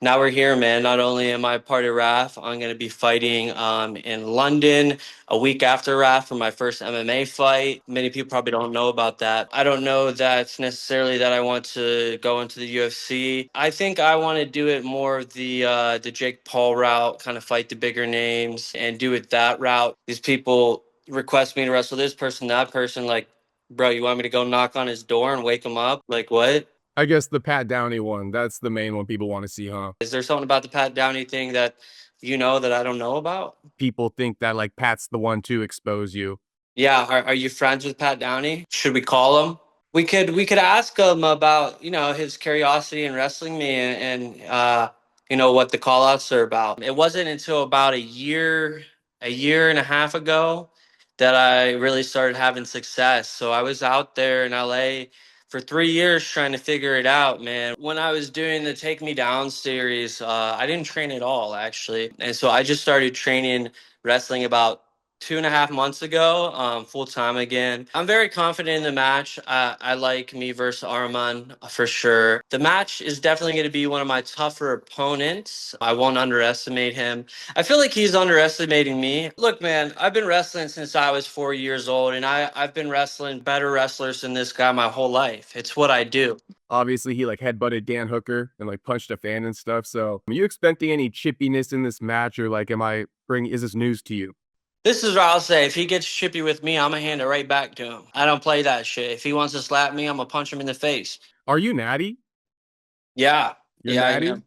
now we're here, man. Not only am I part of RAF, I'm going to be fighting in London a week after RAF for my first MMA fight. Many people probably don't know about that. I don't know that necessarily that I want to go into the UFC. I think I want to do it more of the Jake Paul route, kind of fight the bigger names and do it that route. These people request me to wrestle this person, that person. Like, bro, you want me to go knock on his door and wake him up? Like, what? I guess the Pat Downey one, that's the main one people want to see, huh? Is there something about the Pat Downey thing that you know that I don't know about? People think that like Pat's the one to expose you. Yeah, are you friends with Pat Downey? Should we call him? We could ask him about his curiosity in wrestling me and what the call outs are about. It wasn't until about a year and a half ago that I really started having success. So I was out there in LA for 3 years trying to figure it out, man. When I was doing the Take Me Down series, I didn't train at all actually, and so I just started training wrestling about 2.5 months ago, full time again. I'm very confident in the match. I like me versus Arman for sure. The match is definitely going to be one of my tougher opponents. I won't underestimate him. I feel like he's underestimating me. Look, man, I've been wrestling since I was 4 years old, and I've been wrestling better wrestlers than this guy my whole life. It's what I do. Obviously, he like headbutted Dan Hooker and like punched a fan and stuff. So, are you expecting any chippiness in this match, or like, is this news to you? This is what I'll say. If he gets chippy with me, I'm gonna hand it right back to him. I don't play that shit. If he wants to slap me, I'm gonna punch him in the face. Are you natty? Yeah, You're yeah, I natty? am.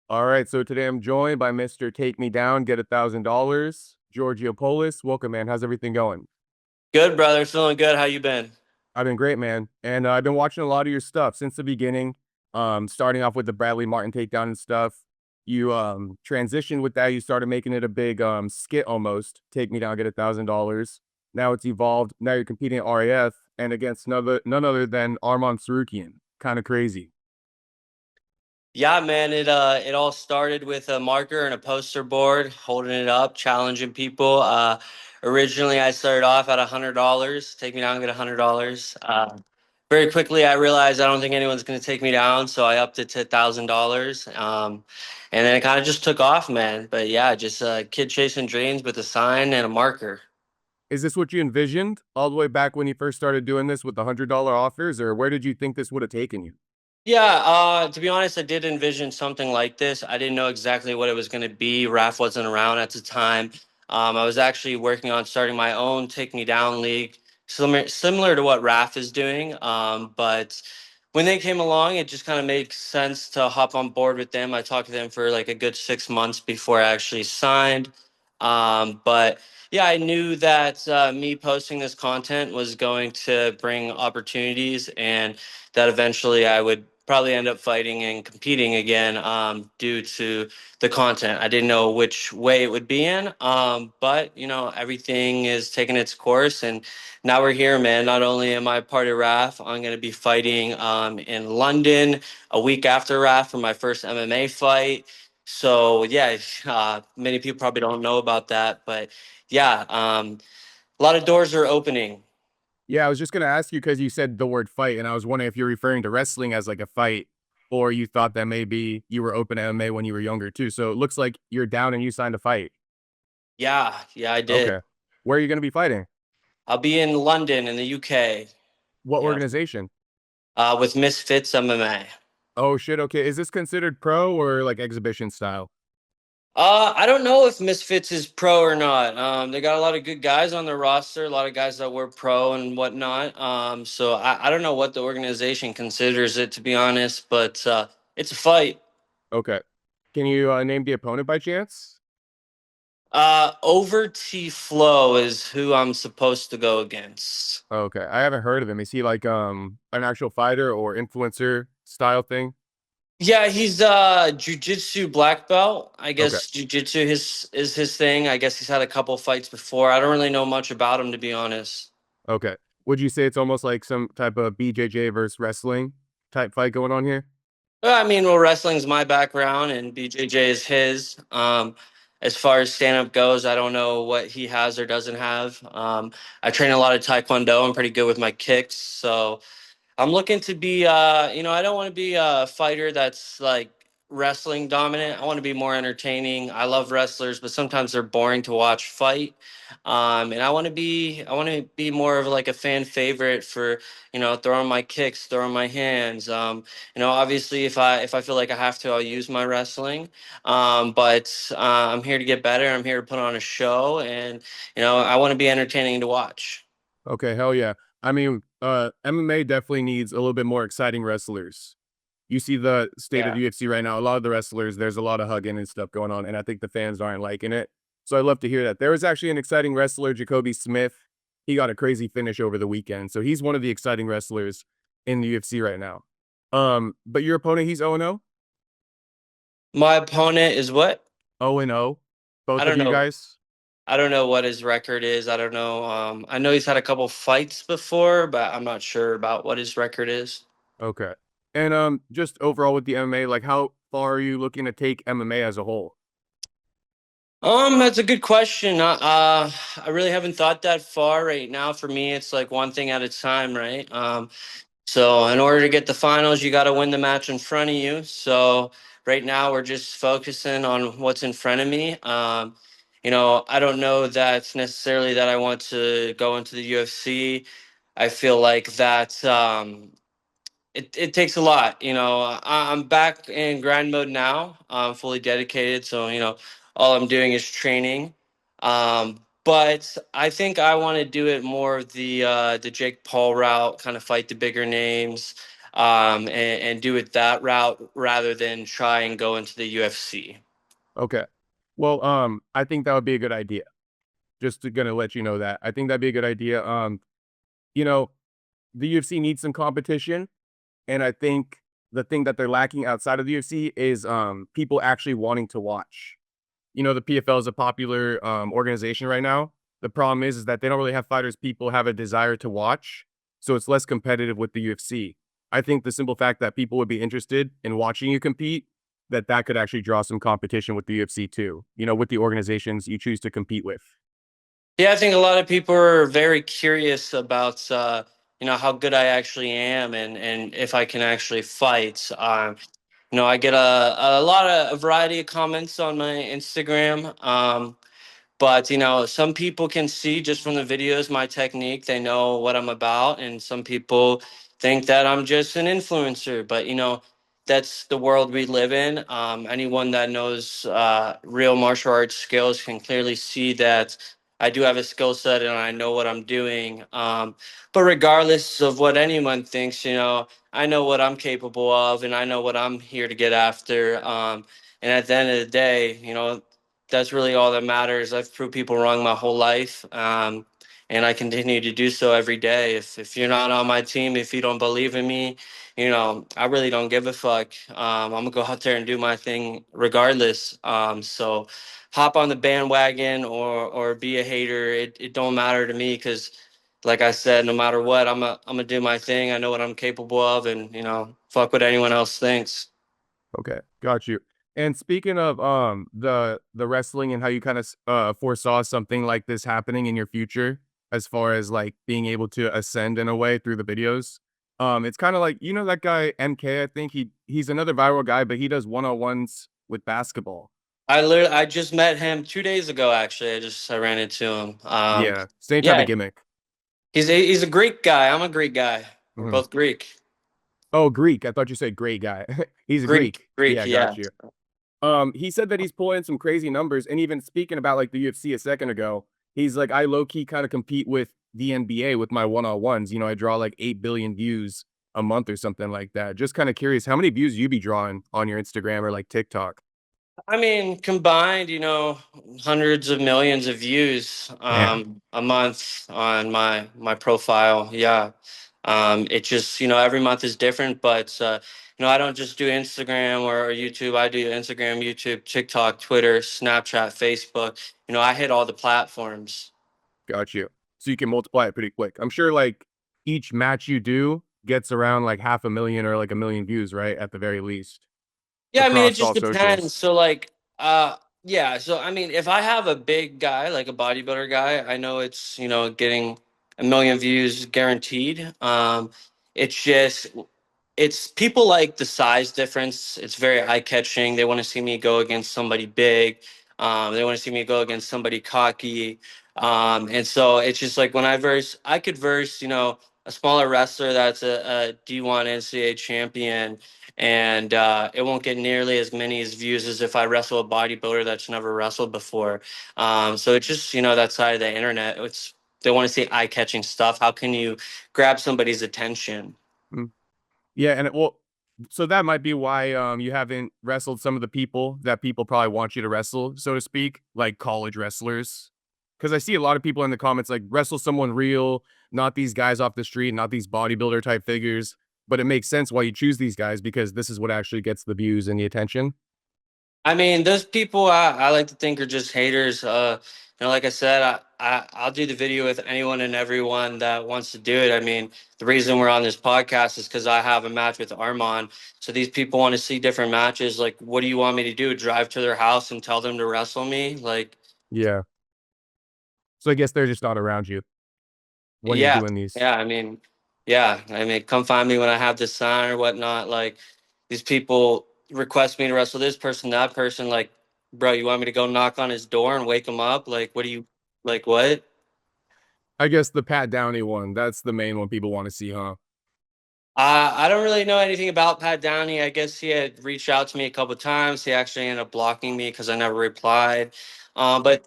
All right. So today I'm joined by Mr. Take Me Down, get $1,000. Georgio Poullas. Welcome, man. How's everything going? Good, brother. Feeling good. How you been? I've been great, man. And I've been watching a lot of your stuff since the beginning. Starting off with the Bradley Martin takedown and stuff. You transitioned with that. You started making it a big skit almost. Take Me Down, get $1,000. Now it's evolved. Now you're competing at RAF and against none other than Arman Tsarukyan. Kind of crazy. Yeah, man. It all started with a marker and a poster board, holding it up, challenging people. Originally, I started off at $100. Take me down, get $100. Very quickly, I realized I don't think anyone's gonna take me down, so I upped it to $1,000. And then it kind of just took off, man. But yeah, just a kid chasing dreams with a sign and a marker. Is this what you envisioned all the way back when you first started doing this with the $100 offers, or where did you think this would have taken you? Yeah, to be honest, I did envision something like this. I didn't know exactly what it was going to be. Raf wasn't around at the time. I was actually working on starting my own Take Me Down league, similar to what Raf is doing. But when they came along, it just kind of made sense to hop on board with them. I talked to them for like a good 6 months before I actually signed. But yeah, I knew that me posting this content was going to bring opportunities and that eventually I would probably end up fighting and competing again due to the content. I didn't know which way it would be in, but everything is taking its course, and now we're here, man. Not only am I part of RAF, I'm going to be fighting in London a week after RAF for my first MMA fight. So yeah, many people probably don't know about that, but yeah, a lot of doors are opening. Yeah, I was just gonna ask you because you said the word fight, and I was wondering if you're referring to wrestling as like a fight, or you thought that maybe you were open to MMA when you were younger too. So it looks like you're down and you signed a fight. Yeah, yeah, I did. Okay. Where are you gonna be fighting? I'll be in London in the UK. What Yeah, organization? with Misfits MMA. Oh shit, okay. Is this considered pro or like exhibition style? I don't know if Misfits is pro or not. They got a lot of good guys on their roster, a lot of guys that were pro and whatnot. So I don't know what the organization considers it, to be honest, but it's a fight. Okay. Can you name the opponent by chance? Over T Flow is who I'm supposed to go against. Okay. I haven't heard of him. Is he like an actual fighter or influencer style thing? Yeah, he's jujitsu black belt. I Okay. guess jujitsu is his thing. I guess he's had a couple fights before. I don't really know much about him, to be honest. Okay. Would you say it's almost like some type of BJJ versus wrestling type fight going on here? Well, I mean, well, wrestling's my background and BJJ is his. As far as stand up goes, I don't know what he has or doesn't have. I train a lot of Taekwondo. I'm pretty good with my kicks, so I'm looking to be, I don't want to be a fighter that's like wrestling dominant. I want to be more entertaining. I love wrestlers, but sometimes they're boring to watch fight. And I want to be more of like a fan favorite for, throwing my kicks, throwing my hands. Obviously, if I feel like I have to, I'll use my wrestling. But I'm here to get better. I'm here to put on a show, and I want to be entertaining to watch. Okay, hell yeah. I mean, MMA definitely needs a little bit more exciting wrestlers. You see the state of Yeah. the UFC right now. A lot of the wrestlers, there's a lot of hugging and stuff going on, and I think the fans aren't liking it. So I'd love to hear that. There was actually an exciting wrestler, Jacoby Smith. He got a crazy finish over the weekend. So he's one of the exciting wrestlers in the UFC right now. But your opponent, he's 0-0? My opponent is what? 0-0. I Both of don't you know. guys? I don't know what his record is. I don't know. I know he's had a couple fights before, but I'm not sure about what his record is. Okay. And just overall with the MMA, like how far are you looking to take MMA as a whole? That's a good question. I really haven't thought that far right now. For me, it's like one thing at a time, right? So in order to get the finals, you got to win the match in front of you. So right now, we're just focusing on what's in front of me. I don't know that necessarily that I want to go into the UFC. I feel like that. It takes a lot. I'm back in grind mode now. I'm fully dedicated, so all I'm doing is training. But I think I want to do it more of the Jake Paul route, kind of fight the bigger names, and do it that route rather than try and go into the UFC. Okay. Well, I think that would be a good idea. Just to gonna let you know that. I think that'd be a good idea. You know, the UFC needs some competition, and I think the thing that they're lacking outside of the UFC is people actually wanting to watch. The PFL is a popular organization right now. The problem is that they don't really have fighters people have a desire to watch, so it's less competitive with the UFC. I think the simple fact that people would be interested in watching you compete, that could actually draw some competition with the UFC too. With the organizations you choose to compete with. Yeah, I think a lot of people are very curious about how good I actually am and if I can actually fight. I get a lot of a variety of comments on my Instagram. But some people can see just from the videos my technique. They know what I'm about, and some people think that I'm just an influencer. But that's the world we live in. Anyone that knows real martial arts skills can clearly see that I do have a skill set and I know what I'm doing. But regardless of what anyone thinks, I know what I'm capable of, and I know what I'm here to get after. And at the end of the day, that's really all that matters. I've proved people wrong my whole life, and I continue to do so every day. If you're not on my team, if you don't believe in me, I really don't give a fuck. I'm gonna go out there and do my thing regardless. So hop on the bandwagon or be a hater. It don't matter to me because, like I said, no matter what, I'm gonna do my thing. I know what I'm capable of, and fuck what anyone else thinks. Okay, got you. And speaking of the wrestling and how you kind of foresaw something like this happening in your future, as far as like being able to ascend in a way through the videos, it's kind of like that guy MK. I think he's another viral guy, but he does 1-on-ones with basketball. I just met him 2 days ago. Actually, I ran into him. Yeah, same type of Yeah, gimmick. he's a Greek guy. I'm a Greek guy. We're Mhm. both Greek. Oh, Greek. I thought you said great guy. He's a Greek, Greek. Greek. Yeah, got Yeah. you. He said that he's pulling some crazy numbers, and even speaking about like the UFC a second ago, he's like, I low key kind of compete with the NBA with my 1-on-ones. I draw like 8 billion views a month or something like that. Just kind of curious, how many views you be drawing on your Instagram or like TikTok? I mean, combined, hundreds of millions of views Damn, a month on my profile. Yeah. It just, every month is different, but I don't just do Instagram or YouTube. I do Instagram, YouTube, TikTok, Twitter, Snapchat, Facebook. I hit all the platforms. got you. So you can multiply it pretty quick. I'm sure like each match you do gets around like 500,000 or like 1 million views, right? At the very least, Yeah, I mean, it across just all depends. socials. So, like, yeah. So, I mean, if I have a big guy, like a bodybuilder guy, I know it's getting a million views guaranteed. It's just it's people like the size difference. It's very eye catching. They want to see me go against somebody big. They want to see me go against somebody cocky. And so it's just like when I could verse, a smaller wrestler that's a D1 NCAA champion, and it won't get nearly as many as views as if I wrestle a bodybuilder that's never wrestled before. So it's just, that side of the internet. They want to see eye catching stuff. How can you grab somebody's attention? Mm. Yeah, and so that might be why you haven't wrestled some of the people that people probably want you to wrestle, so to speak, like college wrestlers. Because I see a lot of people in the comments like wrestle someone real, not these guys off the street, not these bodybuilder type figures. But it makes sense why you choose these guys because this is what actually gets the views and the attention. I mean, those people I like to think are just haters. Like I said, I'll do the video with anyone and everyone that wants to do it. I mean, the reason we're on this podcast is because I have a match with Arman. So these people want to see different matches. Like, what do you want me to do? Drive to their house and tell them to wrestle me? Like, Yeah. So I guess they're just not around you when you're yeah, doing these. yeah. I mean, come find me when I have this sign or whatnot. Like, these people request me to wrestle this person, that person. Like, bro, you want me to go knock on his door and wake him up? Like, what do you like? What? I guess the Pat Downey one, that's the main one people want to see, huh? I don't really know anything about Pat Downey. I guess he had reached out to me a couple of times. He actually ended up blocking me because I never replied. But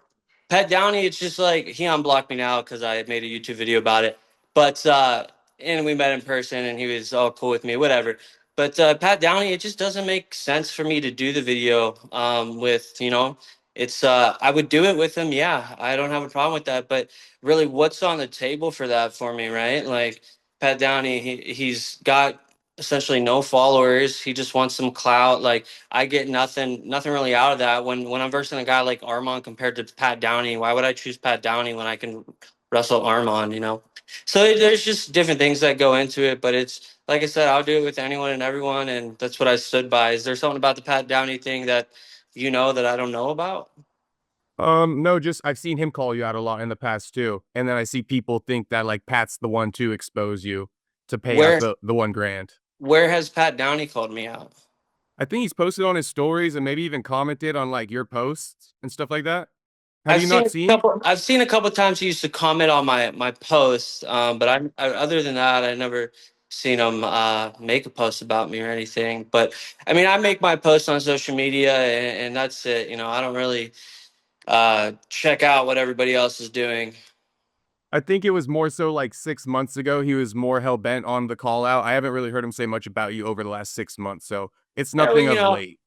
Pat Downey, it's just like he unblocked me now because I had made a YouTube video about it. But and we met in person, and he was all cool with me, whatever. But Pat Downey, it just doesn't make sense for me to do the video with It's I would do it with him. Yeah, I don't have a problem with that. But really, what's on the table for that for me, right? Like. Pat Downey, he's got essentially no followers. He just wants some clout. Like I get nothing really out of that. When I'm versing a guy like Armand compared to Pat Downey, why would I choose Pat Downey when I can wrestle Armand? So there's just different things that go into it. But it's like I said, I'll do it with anyone and everyone, and that's what I stood by. Is there something about the Pat Downey thing that that I don't know about? No, just I've seen him call you out a lot in the past too. And then I see people think that like Pat's the one to expose you to pay out Where the 1 grand. where has Pat Downey called me out? I think he's posted on his stories and maybe even commented on like your posts and stuff like that. Have you not seen? I've seen a couple times he used to comment on my posts, but other than that, I never seen him make a post about me or anything. But I mean, I make my posts on social media, and that's it. I don't really check out what everybody else is doing. I think it was more so like 6 months ago. He was more hell bent on the call out. I haven't really heard him say much about you over the last 6 months. So it's Yeah, well, nothing of late.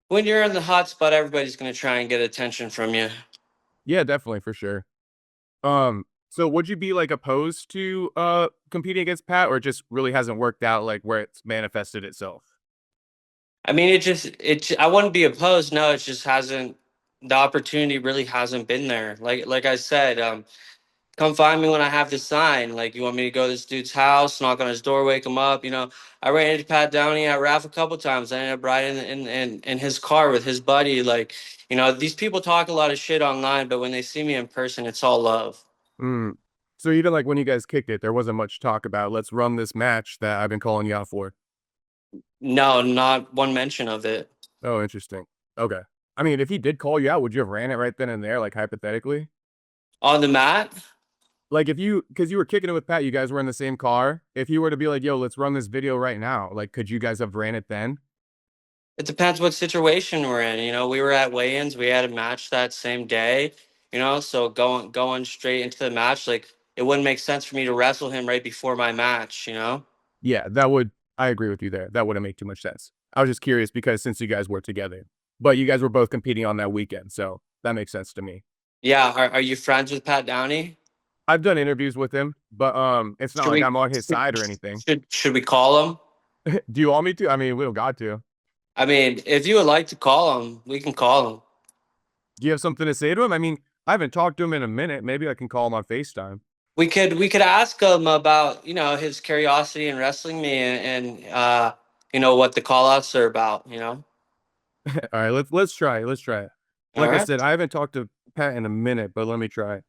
when you're in the hot spot, everybody's gonna try and get attention from you. Yeah, definitely for sure. So would you be like opposed to competing against Pat or it just really hasn't worked out like where it's manifested itself? I mean, I wouldn't be opposed. No, it just hasn't. The opportunity really hasn't been there. Like I said, come find me when I have this sign. Like, you want me to go to this dude's house, knock on his door, wake him up? I ran into Pat Downey at RAF a couple times. I ended up riding in his car with his buddy. Like, these people talk a lot of shit online, but when they see me in person, it's all love. Mm. So even like when you guys kicked it, there wasn't much talk about let's run this match that I've been calling you out for. No, not one mention of it. Oh, interesting. Okay. I mean, if he did call you out, would you have ran it right then and there, like hypothetically? On the mat, Like if you, because you were kicking it with Pat, you guys were in the same car. If you were to be like, yo, let's run this video right now, like could you guys have ran it then? it depends what situation we're in. We were at weigh-ins. We had a match that same day. So going straight into the match, like it wouldn't make sense for me to wrestle him right before my match. Yeah, that would, I agree with you there. That wouldn't make too much sense. I was just curious because since you guys were together, but you guys were both competing on that weekend. So that makes sense to me. Yeah, are you friends with Pat Downey? I've done interviews with him, but it's not Should like we I'm on his should side or anything. should we call him? Do you want me to? I mean, we don't got to. I mean, if you would like to call him, we can call him. Do you have something to say to him? I mean, I haven't talked to him in a minute. Maybe I can call him on FaceTime. We could ask him about his curiosity in wrestling me and what the call outs are about. All right, let's try. Let's try it. All Like I right. said, I haven't talked to Pat in a minute, but let me try.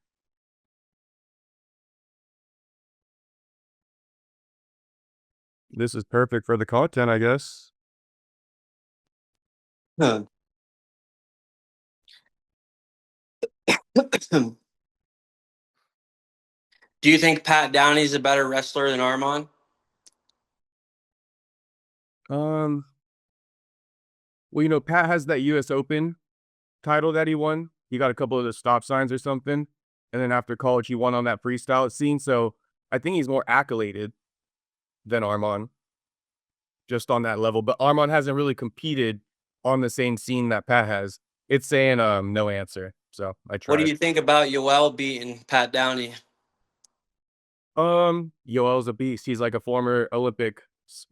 This is perfect for the content, I guess. Huh. Do you think Pat Downey's a better wrestler than Arman? Um, well, you know, Pat has that US Open title that he won. He got a couple of the stop signs or something. And then after college, he won on that freestyle scene. So I think he's more accoladed than Arman, just on that level. But Arman hasn't really competed on the same scene that Pat has. It's saying no answer. So I What do tried. you think about Yoel beating Pat Downey? Yoel's a beast. He's like a former Olympic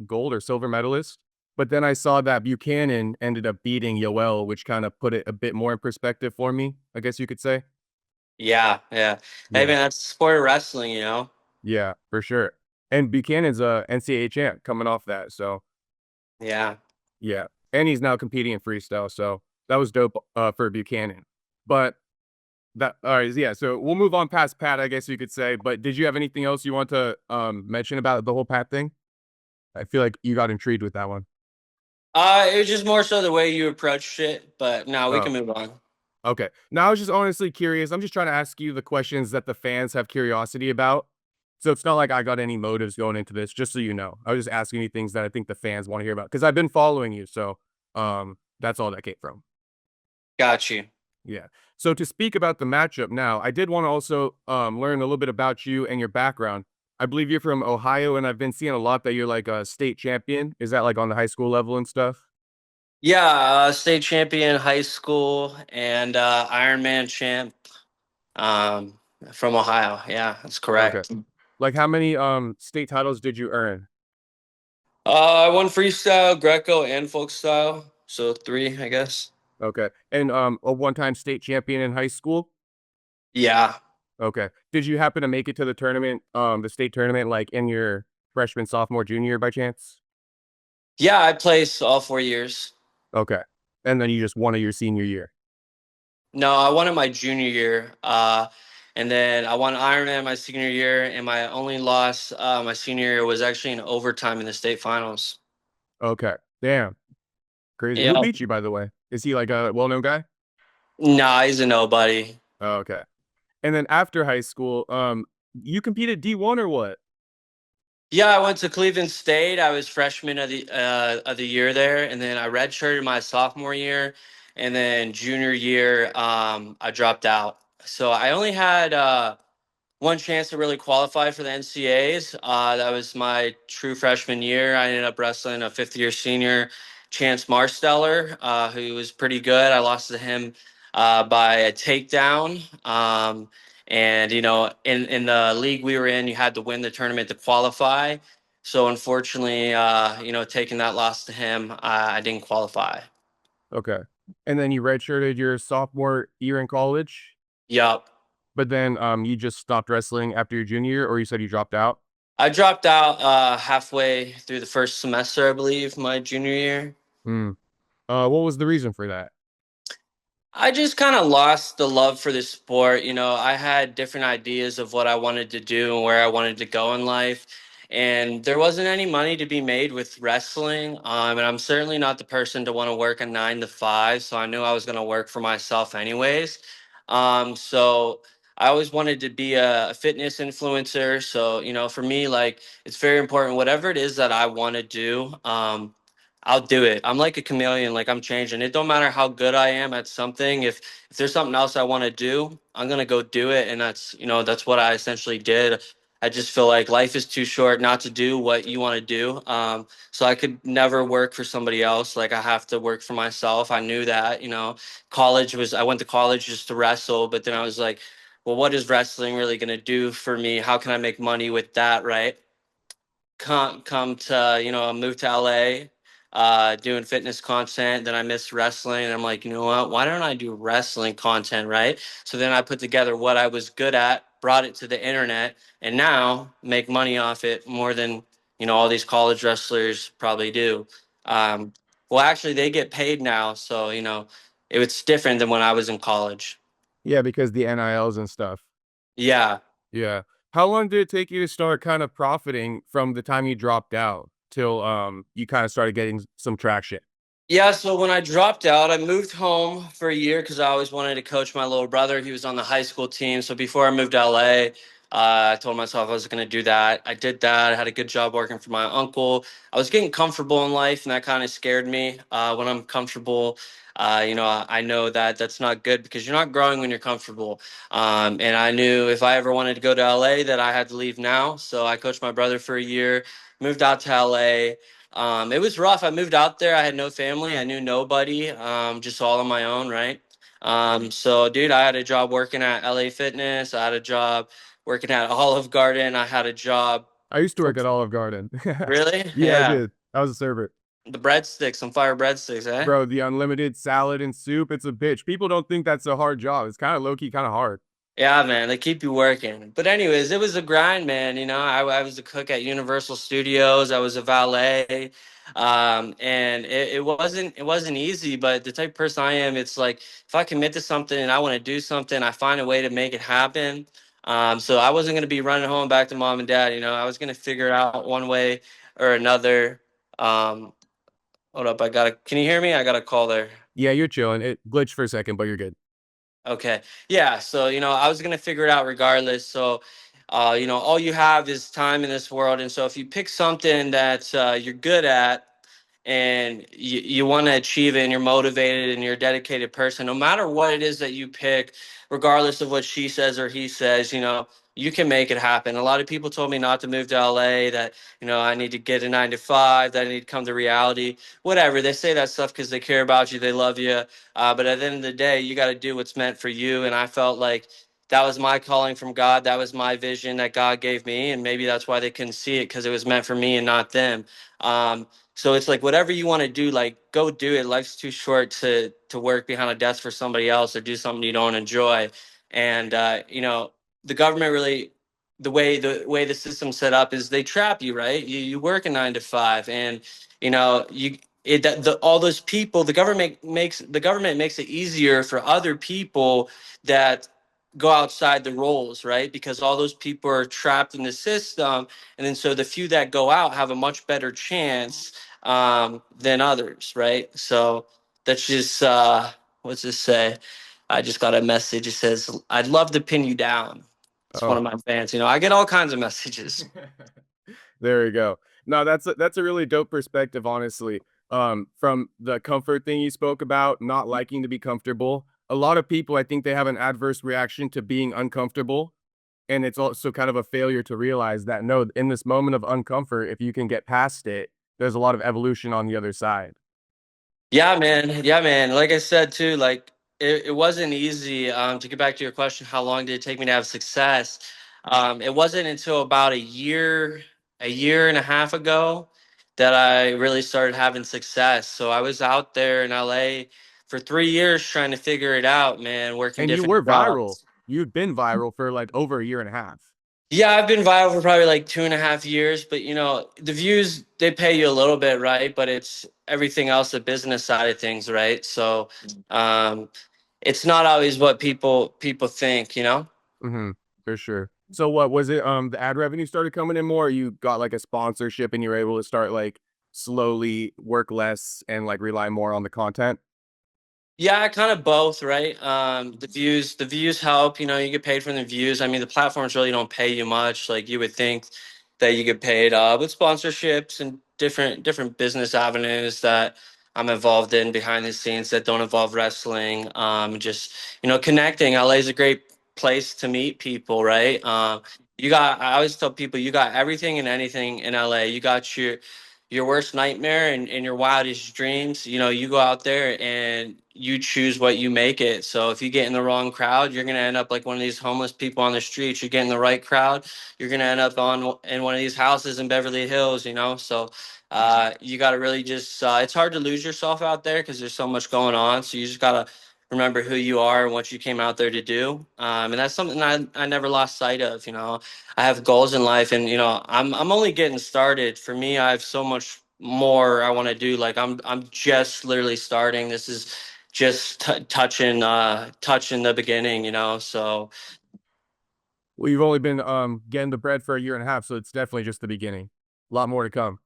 gold or silver medalist. But then I saw that Buchanan ended up beating Yoel, which kind of put it a bit more in perspective for me, I guess you could say. Yeah, yeah. Hey Yeah. man, that's the sport of wrestling, you know? Yeah, for sure. And Buchanan's a NCAA champ coming off that. So Yeah. yeah. And he's now competing in freestyle. So that was dope for Buchanan. But that all right, yeah. So we'll move on past Pat, I guess you could say. But did you have anything else you want to mention about the whole Pat thing? I feel like you got intrigued with that one. It was just more so the way you approached it, but no, we Oh, can move on. okay. Now I was just honestly curious. I'm just trying to ask you the questions that the fans have curiosity about. So it's not like I got any motives going into this, just so you know. I was just asking you things that I think the fans want to hear about because I've been following you. So that's all that came from. Got you. Yeah. So to speak about the matchup now, I did want to also learn a little bit about you and your background. I believe you're from Ohio, and I've been seeing a lot that you're like a state champion. Is that like on the high school level and stuff? Yeah, state champion high school and Ironman champ um, from Ohio. Yeah, that's Okay. correct. Like how many state titles did you earn? I won freestyle, Greco, and folk style. So three, I guess. Okay. And a one-time state champion in high school? Yeah. Okay. Did you happen to make it to the tournament, the state tournament, like in your freshman, sophomore, junior year by chance? Yeah, I placed all 4 years. Okay. And then you just won it your senior year. No, I won it my junior year. And then I won Ironman my senior year, and my only loss my senior year was actually in overtime in the state finals. Okay. Damn. Crazy. Who Yeah. beat you, by the way? Is he like a well-known guy? Nah, he's a nobody. Oh, okay. And then after high school, you competed D1 or what? Yeah, I went to Cleveland State. I was freshman of the year there, and then I redshirted my sophomore year, and then junior year I dropped out. So I only had one chance to really qualify for the NCAAs. That was my true freshman year. I ended up wrestling a fifth year senior, Chance Marsteller, who was pretty good. I lost to him by a takedown. And you know, in the league we were in, you had to win the tournament to qualify. So unfortunately, you know, taking that loss to him, I didn't qualify. Okay. And then you redshirted your sophomore year in college, Yup. but then you just stopped wrestling after your junior year, or you said you dropped out? I dropped out halfway through the first semester, I believe, my junior year. Hmm. What was the reason for that? I just kind of lost the love for the sport. You know, I had different ideas of what I wanted to do and where I wanted to go in life. And there wasn't any money to be made with wrestling. And I'm certainly not the person to want to work a 9 to 5. So I knew I was going to work for myself anyways. So I always wanted to be a fitness influencer. So, you know, for me, like, it's very important, whatever it is that I want to do. I'll do it. I'm like a chameleon, like I'm changing. It don't matter how good I am at something. If there's something else I want to do, I'm gonna go do it. And that's, you know, that's what I essentially did. I just feel like life is too short not to do what you want to do. So I could never work for somebody else. Like I have to work for myself. I knew that, you know, I went to college just to wrestle, but then I was like, well, what is wrestling really gonna do for me? How can I make money with that, right? Come to, you know, move to LA, doing fitness content. Then I missed wrestling, and I'm like, you know what, why don't I do wrestling content, right? So then I put together what I was good at, brought it to the internet, and now make money off it more than, you know, all these college wrestlers probably do. um, well, actually they get paid now, so you know, it's different than when I was in college. Yeah, because the NILs and stuff. Yeah. Yeah. How long did it take you to start kind of profiting from the time you dropped out? till you kind of started getting some traction? Yeah, so when I dropped out, I moved home for a year because I always wanted to coach my little brother. He was on the high school team. So before I moved to LA, I told myself I was going to do that. I did that. I had a good job working for my uncle. I was getting comfortable in life, and that kind of scared me. When I'm comfortable, I know that that's not good because you're not growing when you're comfortable. And I knew if I ever wanted to go to LA that I had to leave now. So I coached my brother for a year, moved out to LA. It was rough. I moved out there. I had no family. I knew nobody. Just all on my own, right? So, dude, I had a job working at LA Fitness. I had a job working at Olive Garden. I had a job. I used to work at Olive Garden. Really? Yeah, I Yeah. did. I was a server. The breadsticks, some fire breadsticks, eh? Bro, the unlimited salad and soup, it's a bitch. People don't think that's a hard job. It's kind of low key, kind of hard. Yeah, man, they keep you working. But anyways, it was a grind, man. I was a cook at Universal Studios. I was a valet, and it wasn't easy. But the type of person I am, it's like if I commit to something and I want to do something, I find a way to make it happen. So I wasn't gonna be running home back to mom and dad. I was gonna figure it out one way or another. Um, Hold up, I gotta. Can you hear me? I got a call there. Yeah, you're chilling. It glitched for a second, but you're good. Okay. Yeah. So, I was going to figure it out regardless. So, all you have is time in this world. And so, if you pick something that you're good at and you want to achieve it and you're motivated and you're a dedicated person, no matter what it is that you pick, regardless of what she says or he says, you can make it happen. A lot of people told me not to move to LA, that, I need to get a 9 to 5, that I need to come to reality, whatever. They say that stuff because they care about you, they love you. But at the end of the day, you got to do what's meant for you. And I felt like that was my calling from God. That was my vision that God gave me. And maybe that's why they couldn't see it, because it was meant for me and not them. So it's like whatever you want to do, like go do it. Life's too short to work behind a desk for somebody else or do something you don't enjoy. And the government really, the way the system's set up is they trap you, right? You work a 9 to 5, and you it that the all those people, the government makes it easier for other people that go outside the roles, right? Because all those people are trapped in the system, and then so the few that go out have a much better chance than others, right? So that's just what's this say? I just got a message. It says, "I'd love to pin you down." It's one Oh, of my fans. I get all kinds of messages. there we go. No, that's a really dope perspective, honestly. From the comfort thing you spoke about, not liking to be comfortable. A lot of people, I think they have an adverse reaction to being uncomfortable. And it's also kind of a failure to realize that no, in this moment of uncomfort, if you can get past it, there's a lot of evolution on the other side. Yeah, man. Yeah, man. Like I said too, like it wasn't easy. To get back to your question, how long did it take me to have success? It wasn't until about a year and a half ago that I really started having success. So I was out there in LA for 3 years trying to figure it out, man, working And you different were viral. jobs. You've been viral for like over a year and a half. Yeah, I've been viral for probably like 2.5 years, but the views, they pay you a little bit, right? But it's everything else, the business side of things, right? So um it's not always what people think. Mhm, for sure. So what was it, the ad revenue started coming in more, or you got, like, a sponsorship and you were able to start, like, slowly work less and, like, rely more on the content? Yeah, kind of both, right? The views help. You get paid from the views. I mean, the platforms really don't pay you much. Like you would think that you get paid with sponsorships and different business avenues that I'm involved in behind the scenes that don't involve wrestling. Just connecting. LA is a great place to meet people, right? I always tell people you got everything and anything in LA. You got your worst nightmare and your wildest dreams. You go out there and you choose what you make it. So if you get in the wrong crowd, you're going to end up like one of these homeless people on the streets. You get in the right crowd, you're going to end up in one of these houses in Beverly Hills. So you got to really just it's hard to lose yourself out there because there's so much going on. So you just got to remember who you are and what you came out there to do. And that's something I never lost sight of. I have goals in life, and I'm only getting started. For me, I have so much more I want to do. Like I'm just literally starting. This is just touching the beginning. So Well, you've only been, getting the bread for a year and a half, so it's definitely just the beginning. A lot more to come.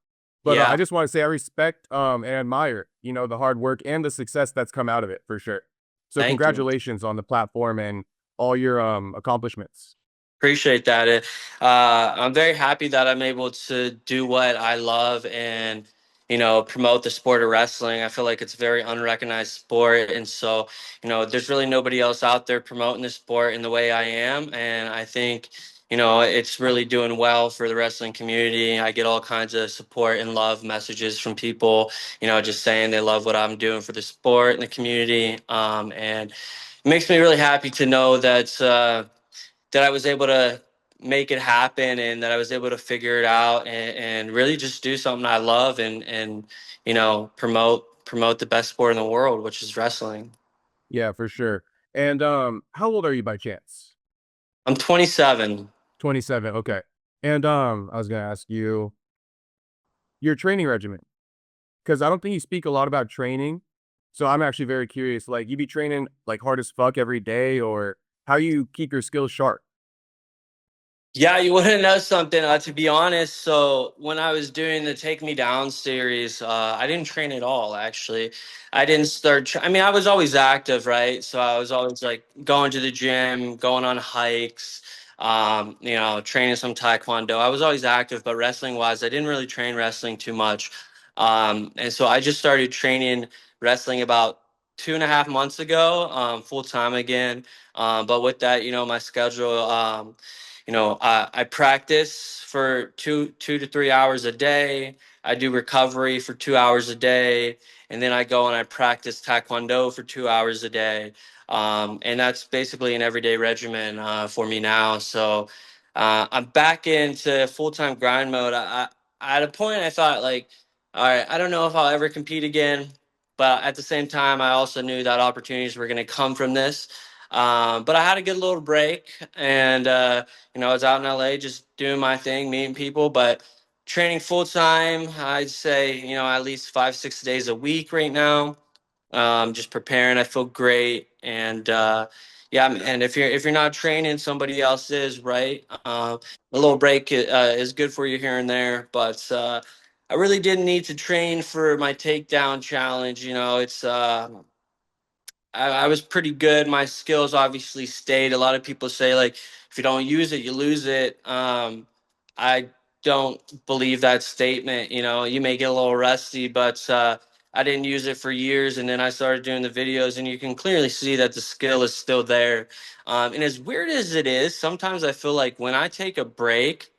But I Yeah, just want to say I respect and admire, the hard work and the success that's come out of it for sure. So thank you. congratulations on the platform and all your accomplishments. Appreciate that. I'm very happy that I'm able to do what I love and, promote the sport of wrestling. I feel like it's a very unrecognized sport. And so, there's really nobody else out there promoting the sport in the way I am. And I think, it's really doing well for the wrestling community. I get all kinds of support and love messages from people, just saying they love what I'm doing for the sport and the community. And it makes me really happy to know that I was able to make it happen and that I was able to figure it out and really just do something I love and promote the best sport in the world, which is wrestling. Yeah, for sure. And how old are you by chance? I'm 27. 27. Okay. And I was gonna ask you your training regimen because I don't think you speak a lot about training. So I'm actually very curious. Like, you be training like hard as fuck every day, or how you keep your skills sharp? Yeah, you want to know something? To be honest, so when I was doing the Take Me Down series, I didn't train at all. Actually, I didn't start. I mean, I was always active, right? So I was always like going to the gym, going on hikes, training some taekwondo. I was always active, but wrestling wise, I didn't really train wrestling too much. And so I just started training wrestling about 2.5 months ago, full time again. But with that, my schedule. I practice for two to 3 hours a day. I do recovery for 2 hours a day, and then I go and I practice taekwondo for 2 hours a day. And that's basically an everyday regimen for me now. So I'm back into full time grind mode. At a point I thought like, all right, I don't know if I'll ever compete again, but at the same time, I also knew that opportunities were going to come from this. But I had a good little break, and I was out in LA just doing my thing, meeting people, but training full time, I'd say, at least 5, 6 days a week right now. Just preparing. I feel great. And yeah, and if you're not training, somebody else is, right? A little break is good for you here and there, but I really didn't need to train for my takedown challenge. I was pretty good. My skills obviously stayed. A lot of people say like if you don't use it, you lose it. I don't believe that statement. You may get a little rusty, but I didn't use it for years, and then I started doing the videos, and you can clearly see that the skill is still there. And as weird as it is, sometimes I feel like when I take a break,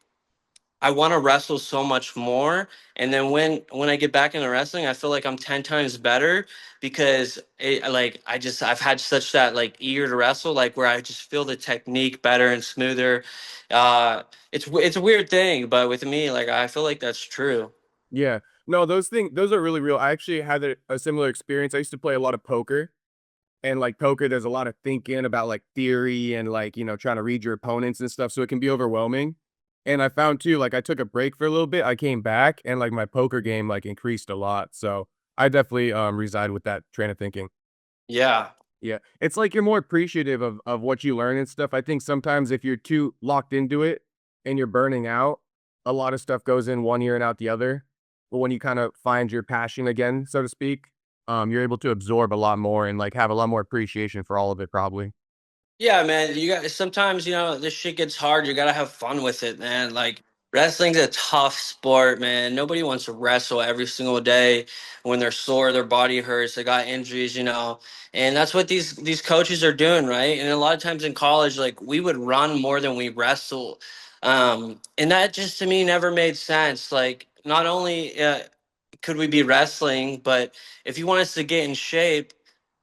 I want to wrestle so much more. And then when I get back into wrestling, I feel like I'm 10 times better because I've had such that like eager to wrestle, like where I just feel the technique better and smoother. It's a weird thing, but with me, like I feel like that's true. Yeah. No, those are really real. I actually had a similar experience. I used to play a lot of poker. And like poker, there's a lot of thinking about like theory and like, trying to read your opponents and stuff. So it can be overwhelming. And I found too, like I took a break for a little bit. I came back and like my poker game like increased a lot. So I definitely reside with that train of thinking. Yeah. Yeah. It's like you're more appreciative of what you learn and stuff. I think sometimes if you're too locked into it and you're burning out, a lot of stuff goes in one ear and out the other. But when you kind of find your passion again, so to speak, you're able to absorb a lot more and like have a lot more appreciation for all of it probably. Yeah, man. You got sometimes this shit gets hard. You gotta have fun with it, man. Like wrestling's a tough sport, man. Nobody wants to wrestle every single day when they're sore, their body hurts, they got injuries, and that's what these coaches are doing, right? And a lot of times in college, like we would run more than we wrestle, and that just to me never made sense. Like not only could we be wrestling, but if you want us to get in shape,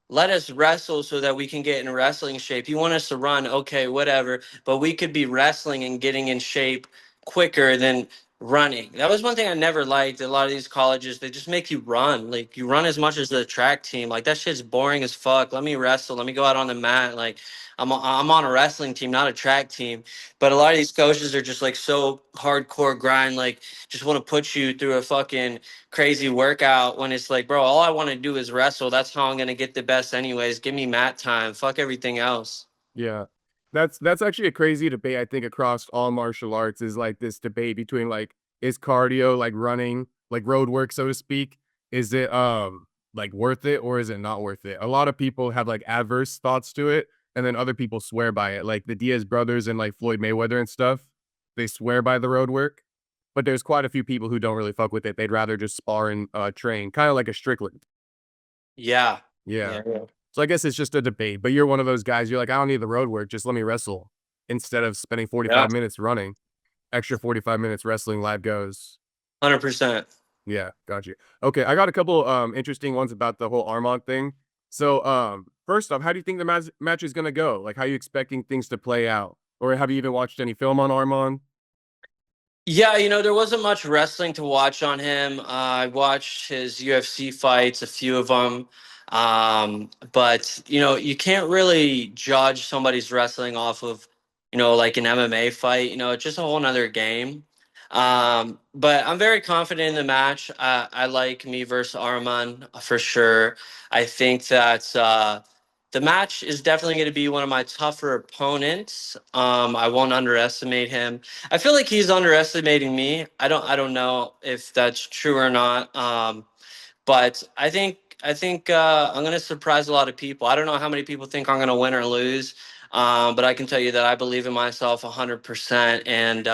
let us wrestle so that we can get in wrestling shape. You want us to run, okay, whatever. But we could be wrestling and getting in shape quicker than running. That was one thing I never liked. A lot of these colleges, they just make you run. Like you run as much as the track team. Like that shit's boring as fuck. Let me wrestle. Let me go out on the mat. Like I'm on a wrestling team, not a track team. But a lot of these coaches are just like so hardcore grind, like just want to put you through a fucking crazy workout when it's like, bro, all I want to do is wrestle. That's how I'm gonna get the best anyways. Give me mat time. Fuck everything else. Yeah. That's actually a crazy debate, I think, across all martial arts is like this debate between like, is cardio like running like road work, so to speak, is it like worth it or is it not worth it? A lot of people have like adverse thoughts to it, and then other people swear by it. Like the Diaz brothers and like Floyd Mayweather and stuff, they swear by the road work. But there's quite a few people who don't really fuck with it. They'd rather just spar and train, kind of like a Strickland. Yeah. Yeah. Yeah. Yeah. So I guess it's just a debate. But you're one of those guys. You're like, I don't need the road work. Just let me wrestle instead of spending Yeah. 45 minutes running. Extra 45 minutes wrestling live goes. 100%. Yeah, got you. Okay, I got a couple interesting ones about the whole Armand thing. So first off, how do you think the match is gonna go? Like how are you expecting things to play out? Or have you even watched any film on Armand? Yeah, there wasn't much wrestling to watch on him. I watched his UFC fights, a few of them. But, you can't really judge somebody's wrestling off of, like an MMA fight. It's just a whole nother game. But I'm very confident in the match. I like me versus Arman for sure. I think that the match is definitely going to be one of my tougher opponents. I won't underestimate him. I feel like he's underestimating me. I don't know if that's true or not. But I think I'm going to surprise a lot of people. I don't know how many people think I'm going to win or lose. But I can tell you that I believe in myself 100%. And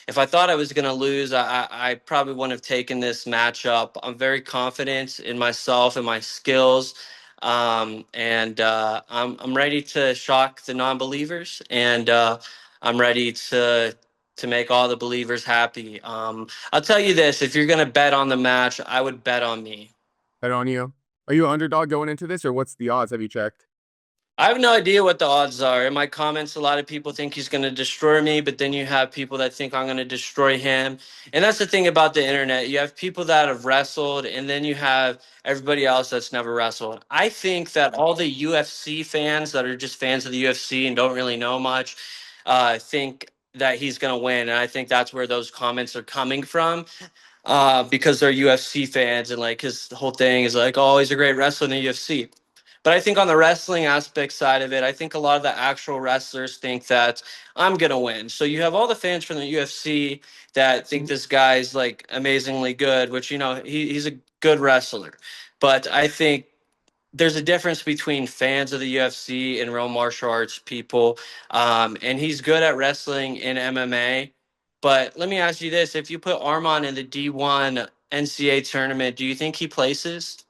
if I thought I was going to lose, I probably wouldn't have taken this matchup. I'm very confident in myself and my skills. And I'm ready to shock the non-believers, and I'm ready to make all the believers happy. I'll tell you this: if you're gonna bet on the match, I would bet on me. Bet on you. Are you an underdog going into this, or what's the odds? Have you checked? I have no idea what the odds are. In my comments, a lot of people think he's going to destroy me, but then you have people that think I'm going to destroy him. And that's the thing about the internet. You have people that have wrestled, and then you have everybody else that's never wrestled. I think that all the UFC fans that are just fans of the UFC and don't really know much think that he's going to win. And I think that's where those comments are coming from, because they're UFC fans. And like his whole thing is like, oh, he's a great wrestler in the UFC. But I think on the wrestling aspect side of it, I think a lot of the actual wrestlers think that I'm gonna win. So you have all the fans from the UFC that think this guy's like amazingly good, which he's a good wrestler. But I think there's a difference between fans of the UFC and real martial arts people. And he's good at wrestling in MMA. But let me ask you this: if you put Arman in the D1 NCAA tournament, do you think he places?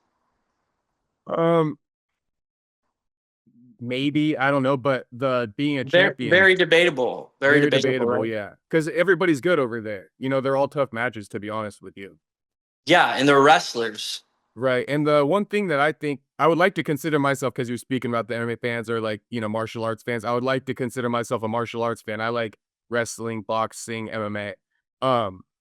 Um, maybe I don't know, but the being a Very, champion, very debatable. Very very debatable, debatable. right? Yeah, because everybody's good over there. They're all tough matches, to be honest with you. Yeah, and they're wrestlers. Right. And the one thing that I think I would like to consider myself, because you're speaking about the MMA fans or like, martial arts fans, I would like to consider myself a martial arts fan. I like wrestling, boxing, MMA.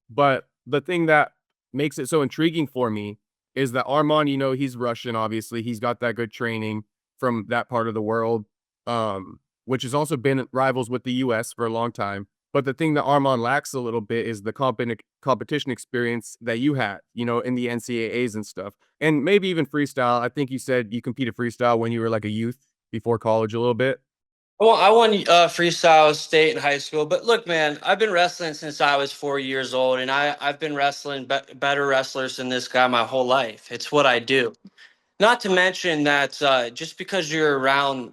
But the thing that makes it so intriguing for me is that Arman, he's Russian, obviously. He's got that good training from that part of the world, which has also been rivals with the US for a long time. But the thing that Arman lacks a little bit is the competition experience that you had, in the NCAAs and stuff. And maybe even freestyle. I think you said you competed freestyle when you were like a youth before college a little bit. Well, I won freestyle state in high school. But look, man, I've been wrestling since I was 4 years old, and I've been wrestling better wrestlers than this guy my whole life. It's what I do. Not to mention that just because you're around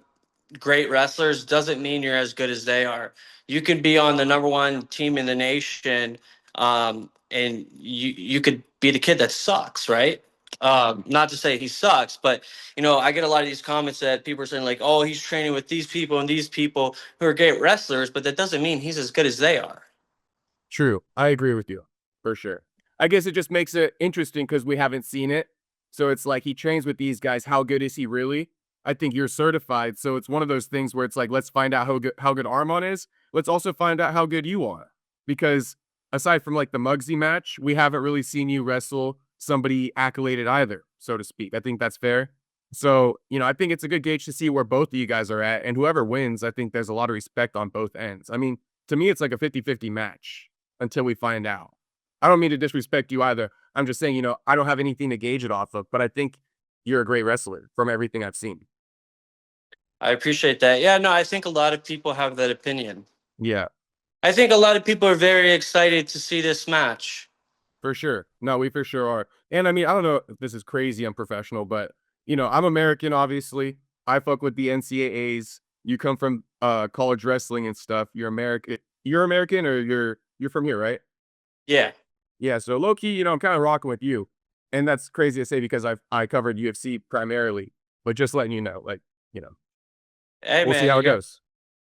great wrestlers doesn't mean you're as good as they are. You could be on the number one team in the nation, and you could be the kid that sucks, right? Not to say he sucks, but I get a lot of these comments that people are saying like, "Oh, he's training with these people and these people who are great wrestlers," but that doesn't mean he's as good as they are. True. I agree with you for sure. I guess it just makes it interesting because we haven't seen it. So it's like he trains with these guys. How good is he really? I think you're certified. So it's one of those things where it's like, let's find out how good Armon is. Let's also find out how good you are. Because aside from like the Muggsy match, we haven't really seen you wrestle somebody accoladed either, so to speak. I think that's fair. So, I think it's a good gauge to see where both of you guys are at. And whoever wins, I think there's a lot of respect on both ends. I mean, to me, it's like a 50-50 match until we find out. I don't mean to disrespect you either. I'm just saying, I don't have anything to gauge it off of, but I think you're a great wrestler from everything I've seen. I appreciate that. Yeah, no, I think a lot of people have that opinion. Yeah. I think a lot of people are very excited to see this match. For sure. No, we for sure are. And I mean, I don't know if this is crazy unprofessional, but I'm American, obviously. I fuck with the NCAAs. You come from college wrestling and stuff. You're American. You're American or you're from here, right? Yeah. Yeah, so low key, I'm kind of rocking with you. And that's crazy to say because I covered UFC primarily, but just letting you know, like, you know, Hey we'll see man, how it goes.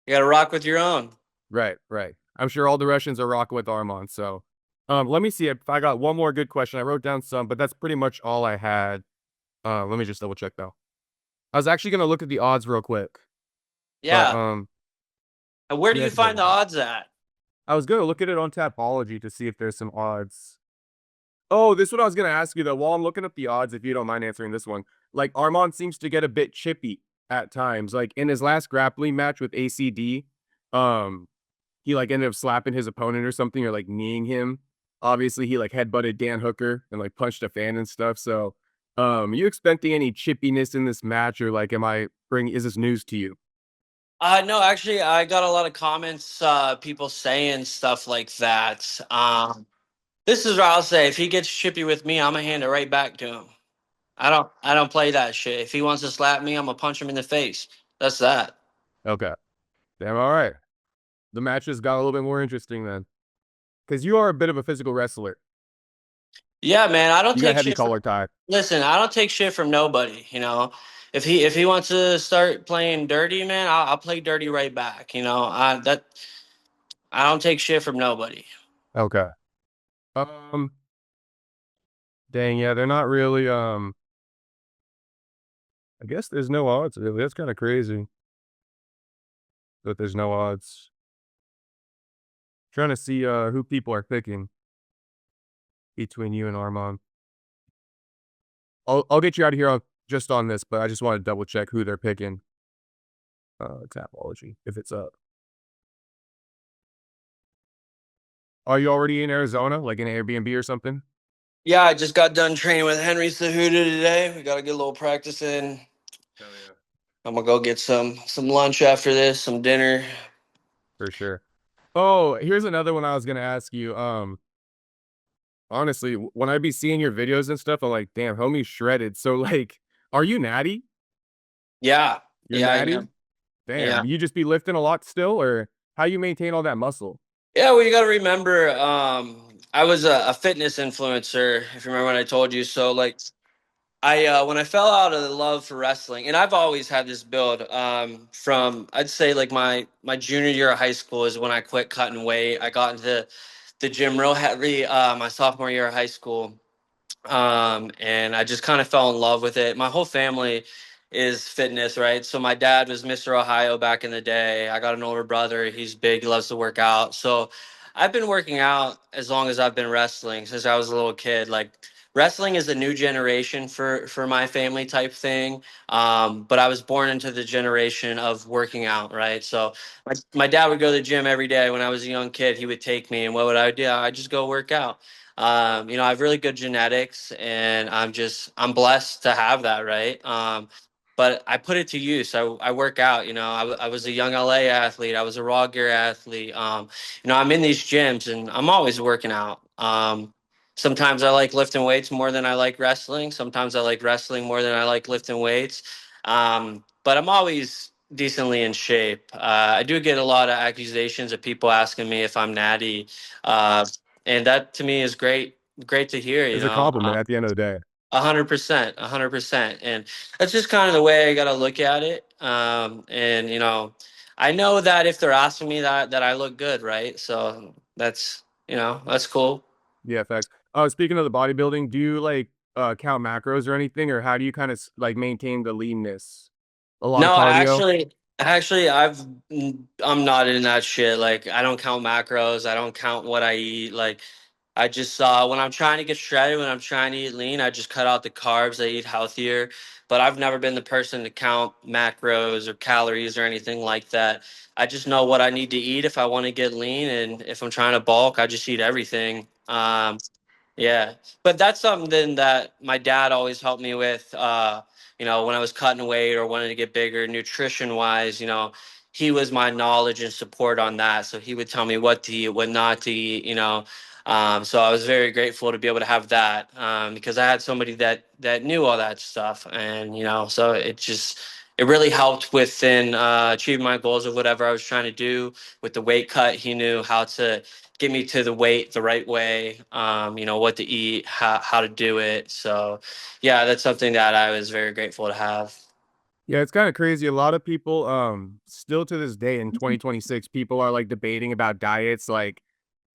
you got to rock with your own. Right, right. I'm sure all the Russians are rocking with Arman. So let me see if I got one more good question. I wrote down some, but that's pretty much all I had. Let me just double check though. I was actually gonna look at the odds real quick, but Yeah. And where do yeah, I you can find double the check. odds at? I was gonna look at it on Tapology to see if there's some odds. Oh, this is what I was gonna ask you though. While I'm looking up the odds, if you don't mind answering this one, like Armand seems to get a bit chippy at times. Like in his last grappling match with ACD, um, he like ended up slapping his opponent or something, or like kneeing him. Obviously, he like headbutted Dan Hooker and like punched a fan and stuff. So, you expecting any chippiness in this match, or like, is this news to you? No, actually, I got a lot of comments, people saying stuff like that. This is what I'll say: if he gets chippy with me, I'm gonna hand it right back to him. I don't play that shit. If he wants to slap me, I'm gonna punch him in the face. That's that. Okay, damn, all right. The matches got a little bit more interesting then, because you are a bit of a physical wrestler. Yeah, man. I don't You got take heavy shit from. collar tie. Listen, I don't take shit from nobody. If he wants to start playing dirty, man, I'll play dirty right back. I don't take shit from nobody. Okay. Um, dang, yeah, they're not really. I guess there's no odds. Really, that's kind of crazy that there's no odds. Trying to see who people are picking between you and Armand. I'll get you out of here just on this, but I just want to double check who they're picking. Tapology, if it's up. Are you already in Arizona, like in Airbnb or something? Yeah, I just got done training with Henry Cejudo today. We got to get a little practice in. Hell yeah. I'm gonna go get some lunch after this, some dinner. For sure. Oh, here's another one I was gonna ask you. Honestly, when I be seeing your videos and stuff, I'm like, damn, homie's shredded. So like, are you natty? Yeah, You're yeah, I natty? am. Damn, Yeah, you just be lifting a lot still, or how you maintain all that muscle? yeah. Well, you got to remember, I was a fitness influencer. If you remember when I told you, so like I when I fell out of the love for wrestling, and I've always had this build from I'd say like my junior year of high school is when I quit cutting weight. I got into the gym real heavy my sophomore year of high school, and I just kind of fell in love with it. My whole family is fitness, right? So my dad was Mr. Ohio back in the day. I got an older brother. He's big. He loves to work out. So I've been working out as long as I've been wrestling since I was a little kid. Like wrestling is a new generation for my family type thing. But I was born into the generation of working out, right? So my dad would go to the gym every day when I was a young kid. He would take me, and what would I do? I'd just go work out. I have really good genetics, and I'm blessed to have that, right? But I put it to use. I work out. I was a young LA athlete. I was a raw gear athlete. I'm in these gyms, and I'm always working out. Sometimes I like lifting weights more than I like wrestling. Sometimes I like wrestling more than I like lifting weights. But I'm always decently in shape. I do get a lot of accusations of people asking me if I'm natty. Uh, and that to me is great to hear. It's a compliment at the end of the day. 100%, 100%, and that's just kind of the way I got to look at it. And I know that if they're asking me that I look good, right? So that's cool. Yeah, facts. Speaking of the bodybuilding, do you like count macros or anything, or how do you kind of like maintain the leanness? A lot of No, cardio. actually, I'm not in that shit. Like, I don't count macros. I don't count what I eat. Like, I just when I'm trying to get shredded, when I'm trying to eat lean, I just cut out the carbs. I eat healthier. But I've never been the person to count macros or calories or anything like that. I just know what I need to eat if I want to get lean, and if I'm trying to bulk, I just eat everything. Yeah, but that's something that my dad always helped me with. When I was cutting weight or wanting to get bigger, nutrition wise, he was my knowledge and support on that. So he would tell me what to eat, what not to eat. So I was very grateful to be able to have that, because I had somebody that knew all that stuff, and so it really helped within achieving my goals of whatever I was trying to do with the weight cut. He knew how to get me to the weight the right way, what to eat, how to do it. So, yeah, that's something that I was very grateful to have. Yeah, it's kinda crazy. A lot of people, still to this day in 2026, people are, like, debating about diets, like,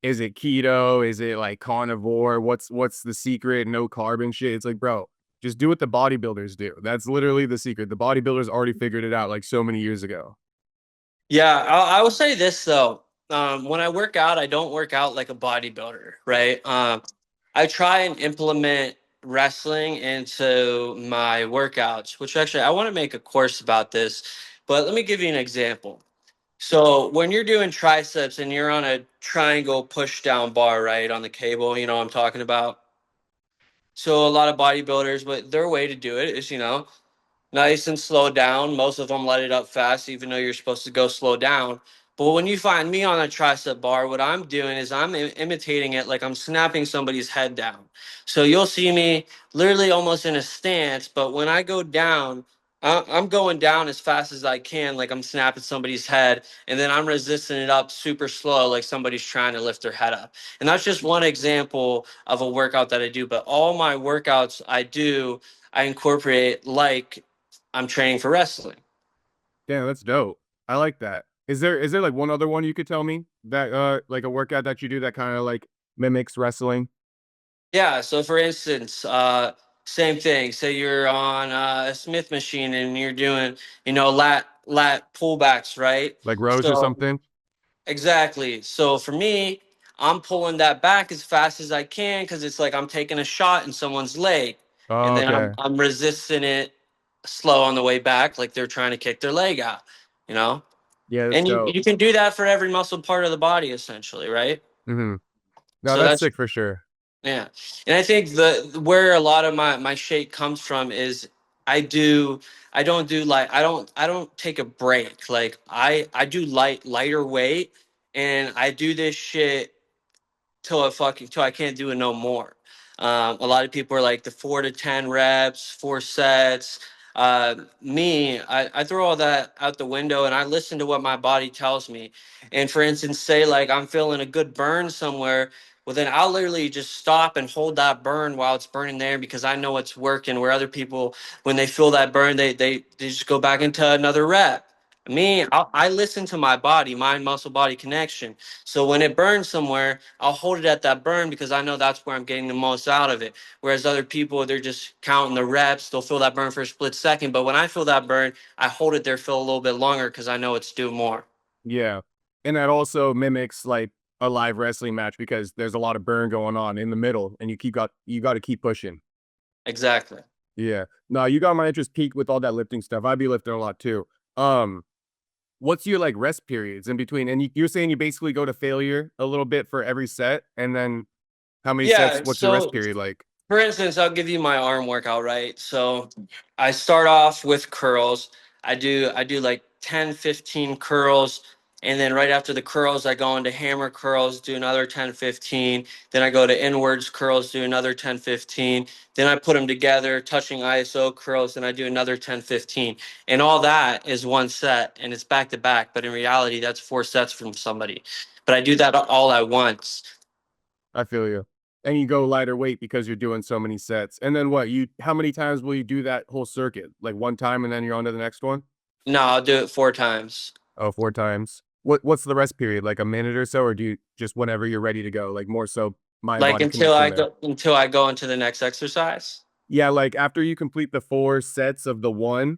is it keto? Is it, like, carnivore? What's the secret? No carb and shit. It's like, bro, just do what the bodybuilders do. That's literally the secret. The bodybuilders already figured it out, like, so many years ago. Yeah, I will say this though. When I work out, I don't work out like a bodybuilder, right? I try and implement wrestling into my workouts, which actually I want to make a course about this, but let me give you an example. So when you're doing triceps and you're on a triangle push down bar, right, on the cable, you know what I'm talking about? So a lot of bodybuilders, but their way to do it is, nice and slow down. Most of them let it up fast, even though you're supposed to go slow down. But when you find me on a tricep bar, what I'm doing is I'm imitating it like I'm snapping somebody's head down. So you'll see me literally almost in a stance, but when I go down, I'm going down as fast as I can, like I'm snapping somebody's head, and then I'm resisting it up super slow, like somebody's trying to lift their head up. And that's just one example of a workout that I do. But all my workouts I incorporate like I'm training for wrestling. Damn, that's dope. I like that. Is there, like, one other one you could tell me that, like, a workout that you do that kinda, like, mimics wrestling? Yeah. So for instance, same thing. Say you're on a Smith machine and you're doing, lat pullbacks, right? Like rows or So something? exactly. So for me, I'm pulling that back as fast as I can because it's like I'm taking a shot in someone's leg, and Oh, then I'm okay. I'm resisting it slow on the way back, like they're trying to kick their leg out. You know, Yeah, that's and you dope. you can do that for every muscle part of the body, essentially, right? Mhm. No, So that's that's sick for sure. Yeah, and I think the where a lot of my shape comes from is I do I don't do like I don't take a break. Like I do lighter weight, and I do this shit till I can't do it no more. A lot of people are like the 4 to 10 reps, 4 sets. I throw all that out the window and I listen to what my body tells me. And for instance, say like I'm feeling a good burn somewhere, well then I'll literally just stop and hold that burn while it's burning there because I know it's working. Where other people, when they feel that burn, they just go back into another rep. I listen to my body, mind muscle body connection. So when it burns somewhere, I'll hold it at that burn because I know that's where I'm getting the most out of it. Whereas other people, they're just counting the reps. They'll feel that burn for a split second. But when I feel that burn, I hold it there for a little bit longer because I know it's due more. Yeah. And that also mimics, like, a live wrestling match because there's a lot of burn going on in the middle, and you gotta keep pushing. Exactly. Yeah. No, you got my interest peaked with all that lifting stuff. I'd be lifting a lot too. Um, what's your, like, rest periods in between? And you're saying you basically go to failure a little bit for every set, and then how many sets Yeah. what's your rest So period like? for instance, I'll give you my arm workout, right? So I start off with curls. I do like 10, 15 curls. And then right after the curls, I go into hammer curls, do another 10, 15. Then I go to inwards curls, do another 10, 15. Then I put them together, touching ISO curls, and I do another 10, 15. And all that is one set and it's back to back. But in reality, that's 4 sets from somebody. But I do that all at once. I feel you. And you go lighter weight because you're doing so many sets. And then what, you how many times will you do that whole circuit? Like, one time and then you're on to the next one? No, I'll do it 4 times. Oh, 4 times. What's the rest period? Like a minute or so, or do you just whenever you're ready to go, like more so mind Like body connection there? until I go into the next exercise. Yeah, like after you complete the 4 sets of the one,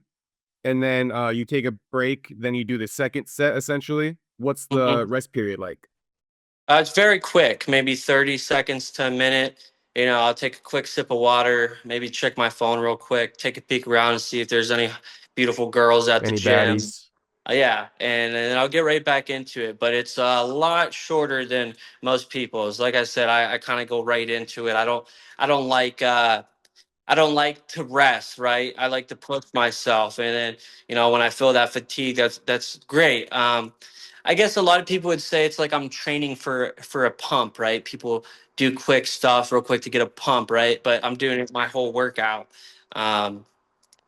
and then you take a break, then you do the second set essentially. What's the Mhm. rest period like? It's very quick, maybe 30 seconds to a minute. I'll take a quick sip of water, maybe check my phone real quick, take a peek around and see if there's any beautiful girls at the Any gym. baddies? Yeah, and then I'll get right back into it. But it's a lot shorter than most people's. Like I said, I kind of go right into it. I don't like I don't like to rest, right? I like to push myself, and then when I feel that fatigue, that's great. I guess a lot of people would say it's like I'm training for a pump, right? People do quick stuff real quick to get a pump, right? But I'm doing it my whole workout. Um,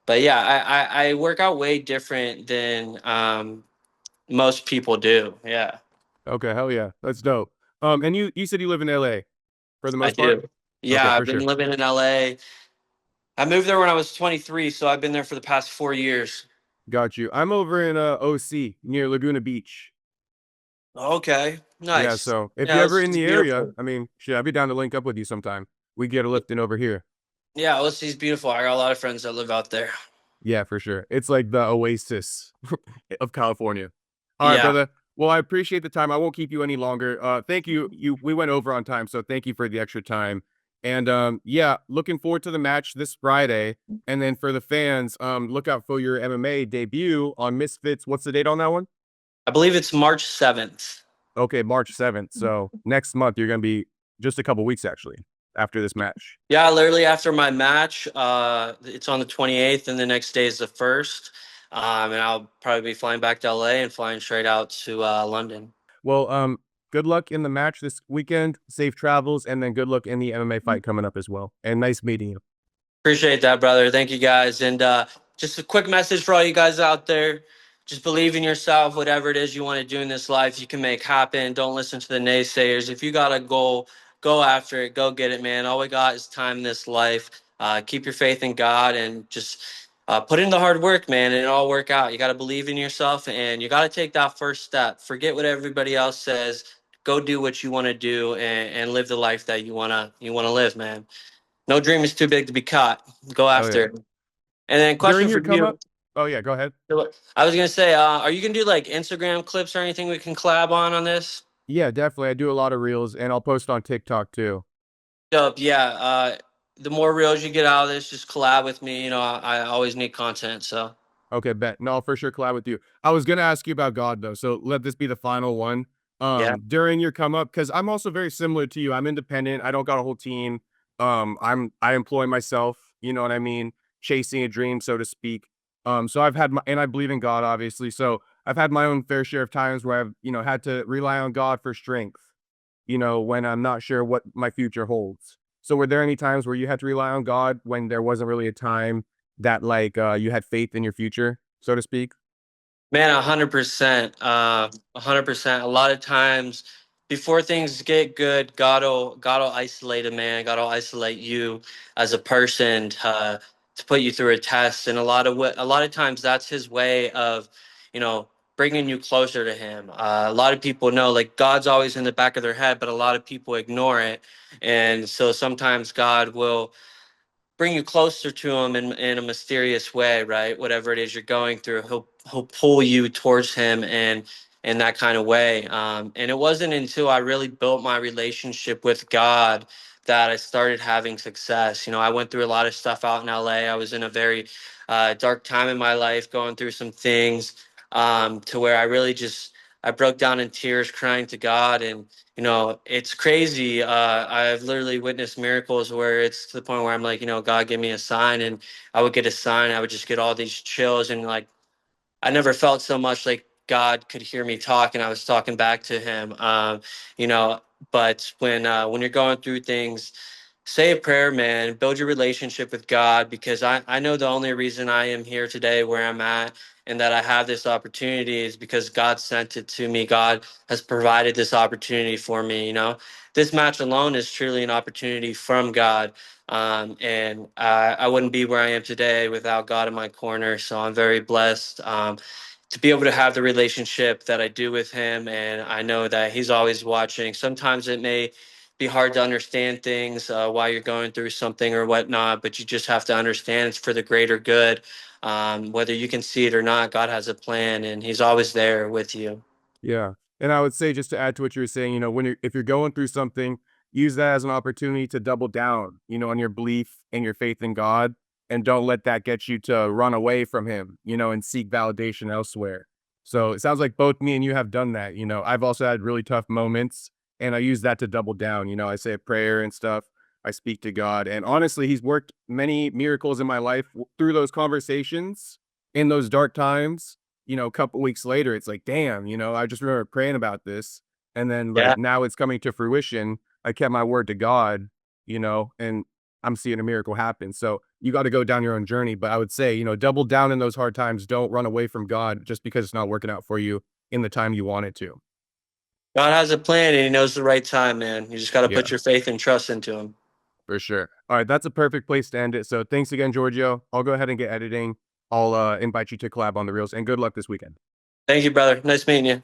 but yeah, I work out way different than most people do. Yeah, Okay, hell yeah, that's dope. And you said you live in LA for the I most part? do. Yeah, Okay, I've for been sure. living in LA. I moved there when I was 23, so I've been there for the past 4 years. Got you. I'm over in OC near Laguna Beach. Okay, Yeah, nice. so if Yeah, you're ever this in is the area, beautiful. I mean, shit, I'd be down to link up with you sometime. We get a lift in over here. Yeah, OC's beautiful. I got a lot of friends that live out there. Yeah, for sure. It's like the oasis of California. All right, Yeah, brother. Well, I appreciate the time. I won't keep you any longer. Thank you. We went over on time, so thank you for the extra time. And yeah, looking forward to the match this Friday. And then for the fans, look out for your MMA debut on Misfits. What's the date on that one? I believe it's March 7th. Okay, March 7th. So next month you're gonna be just a couple weeks actually after this match. Yeah, literally after my match, it's on the 28th, and the next day is the 1st. And I'll probably be flying back to LA and flying straight out to London. Well, good luck in the match this weekend. Safe travels, and then good luck in the MMA fight coming up as well. And nice meeting you. Appreciate that, brother. Thank you, guys. And just a quick message for all you guys out there. Just believe in yourself. Whatever it is you want to do in this life, you can make happen. Don't listen to the naysayers. If you got a goal, go after it. Go get it, man. All we got is time in this life. Keep your faith in God and just put in the hard work, man, and it'll all work out. You got to believe in yourself, and you got to take that first step. Forget what everybody else says. Go do what you want to do, and live the life that you wanna live, man. No dream is too big to be caught. Go Oh after yeah. it. And then During question your for come up. you. Oh yeah, go ahead. I was gonna say, are you gonna do like Instagram clips or anything we can collab on this? Yeah, definitely. I do a lot of reels, and I'll post on TikTok too. Dope. Yeah. The more reels you get out of this, just collab with me. I always need content. So Okay, bet. No, I'll for sure collab with you. I was gonna ask you about God though, so let this be the final one. yeah. During your come up, because I'm also very similar to you. I'm independent. I don't got a whole team. I employ myself. You know what I mean? Chasing a dream, so to speak. So I've had my, and I believe in God, obviously. So I've had my own fair share of times where I've, had to rely on God for strength. When I'm not sure what my future holds. So were there any times where you had to rely on God when there wasn't really a time that like you had faith in your future, so to speak? Man, 100%. 100%. A lot of times, before things get good, God will isolate a man. God will isolate you as a person to put you through a test. And a lot of times, that's His way of, you know, bringing you closer to Him. A lot of people know like God's always in the back of their head, but a lot of people ignore it. And so sometimes God will bring you closer to him in a mysterious way, right? Whatever it is you're going through, he'll pull you towards him and in that kind of way. And it wasn't until I really built my relationship with God that I started having success. I went through a lot of stuff out in LA. I was in a very dark time in my life, going through some things to where I really just I broke down in tears, crying to God, and it's crazy. I've literally witnessed miracles where it's to the point where I'm like, God, give me a sign. And I would get a sign. I would just get all these chills. And like, I never felt so much like God could hear me talk and I was talking back to him. You know, but when you're going through things, say a prayer, man. Build your relationship with God, because I know the only reason I am here today where I'm at and that I have this opportunity is because God sent it to me. God has provided this opportunity for me. This match alone is truly an opportunity from God. And I wouldn't be where I am today without God in my corner. So I'm very blessed to be able to have the relationship that I do with Him. And I know that He's always watching. Sometimes it may be hard to understand things while you're going through something or whatnot, but you just have to understand it's for the greater good. Whether you can see it or not, God has a plan and He's always there with you. Yeah. And I would say, just to add to what you were saying, when if you're going through something, use that as an opportunity to double down, on your belief and your faith in God, and don't let that get you to run away from him, and seek validation elsewhere. So it sounds like both me and you have done that. I've also had really tough moments, and I use that to double down. I say a prayer and stuff. I speak to God, and honestly, he's worked many miracles in my life through those conversations in those dark times. a couple weeks later, it's like, damn, I just remember praying about this. And then Yeah. like now it's coming to fruition. I kept my word to God, and I'm seeing a miracle happen. So you got to go down your own journey. But I would say, double down in those hard times. Don't run away from God just because it's not working out for you in the time you want it to. God has a plan and he knows the right time, man. You just got to Yeah, put your faith and trust into him. for sure. All right. That's a perfect place to end it. So thanks again, Giorgio. I'll go ahead and get editing. I'll invite you to collab on the reels and good luck this weekend. Thank you, brother. Nice meeting you.